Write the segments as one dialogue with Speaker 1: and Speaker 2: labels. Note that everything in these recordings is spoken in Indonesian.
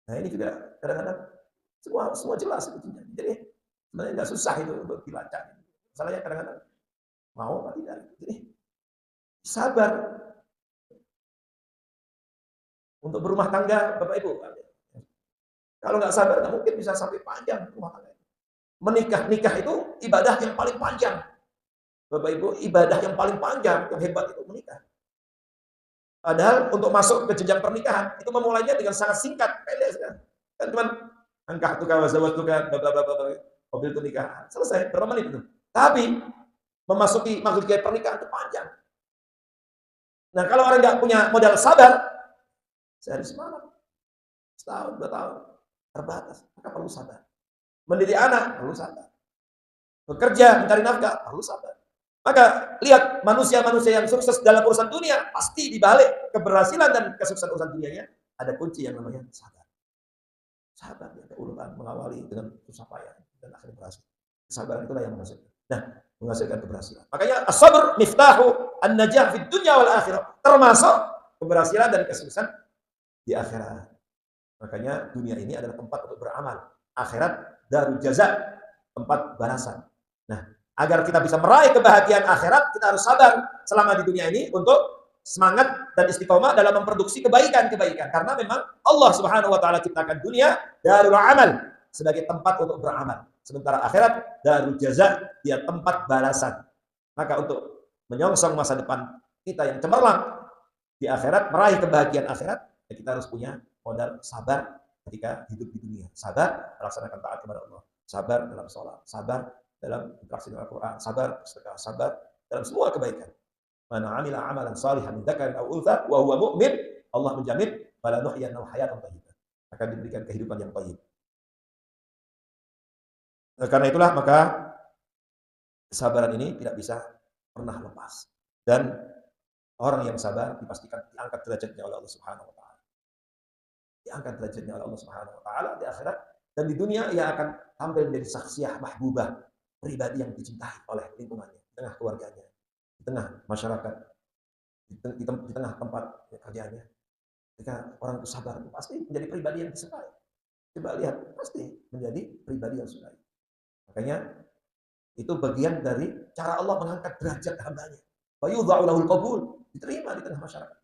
Speaker 1: Nah ini juga kadang-kadang semua jelas sebetulnya. Jadi sebenarnya nggak susah itu untuk dilacak. Masalahnya kadang-kadang mau apa tidak. Jadi sabar untuk berumah tangga, Bapak Ibu. Kalau nggak sabar nggak mungkin bisa sampai panjang rumah tangga. Nikah itu ibadah yang paling panjang. Bapak Ibu, ibadah yang paling panjang, yang hebat itu menikah. Padahal untuk masuk ke jenjang pernikahan itu memulainya dengan sangat singkat, pendek sekali. Kan cuman angkah tukar wazawat tukar, mobil itu nikah selesai berapa menit itu. Tapi masuk ke pernikahan itu panjang. Nah kalau orang nggak punya modal sabar, sehari semalam, setahun, 2 tahun, terbatas. Maka perlu sabar. Mendidik anak perlu sabar. Bekerja mencari nafkah perlu sabar. Maka lihat manusia-manusia yang sukses dalam urusan dunia pasti dibalik keberhasilan dan kesuksesan urusan dunianya ada kunci yang namanya sabar. Sabar ya, keuletan mengawali dengan susah payah dan akhirnya berhasil. Kesabaran itulah yang menghasilkan. Nah, menghasilkan keberhasilan. Makanya as-sabr miftahu an-najah fid dunya wal akhirah. Termasuk keberhasilan dan kesuksesan di akhirat. Makanya dunia ini adalah tempat untuk beramal. Akhirat darul jaza, tempat balasan. Nah, agar kita bisa meraih kebahagiaan akhirat, kita harus sabar selama di dunia ini untuk semangat dan istiqomah dalam memproduksi kebaikan-kebaikan. Karena memang Allah Subhanahu wa taala ciptakan dunia darul amal sebagai tempat untuk beramal. Sementara akhirat darul jaza, dia tempat balasan. Maka untuk menyongsong masa depan kita yang cemerlang di akhirat, meraih kebahagiaan akhirat, ya kita harus punya modal sabar ketika hidup di dunia. Sabar melaksanakan taat kepada Allah. Sabar dalam sholat. Sabar dalam interaksi dengan Al-Quran. Sabar, sedekah, sabar dalam semua kebaikan. Man 'amila 'amalan shalihan min dzakarin aw untha wa huwa mu'min, Allah menjamin fala nuhyiyannahu hayatan thayyibah. Akan diberikan kehidupan yang thayyib. Nah, karena itulah maka kesabaran ini tidak bisa pernah lepas. Dan orang yang sabar dipastikan diangkat derajatnya oleh Allah Subhanahu wa taala. Diangkat derajatnya oleh Allah Subhanahu wa taala di akhirat, dan di dunia ia akan tampil menjadi saksiyah mahbubah, pribadi yang dicintai oleh lingkungannya, di tengah keluarganya, di tengah masyarakat, di tengah tempat kerjanya. Ketika orang itu sabar, pasti menjadi pribadi yang disukai. Coba lihat, pasti menjadi pribadi yang disukai. Makanya itu bagian dari cara Allah mengangkat derajat hambanya. Wa yudha'u lahul qabul, diterima di tengah masyarakat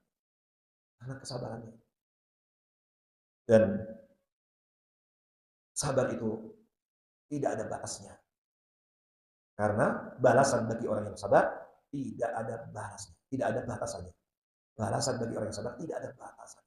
Speaker 1: karena kesabarannya. Dan sabar itu tidak ada batasnya. Karena balasan bagi orang yang sabar tidak ada batasnya, tidak ada batasannya. Balasan bagi orang yang sabar tidak ada batasan.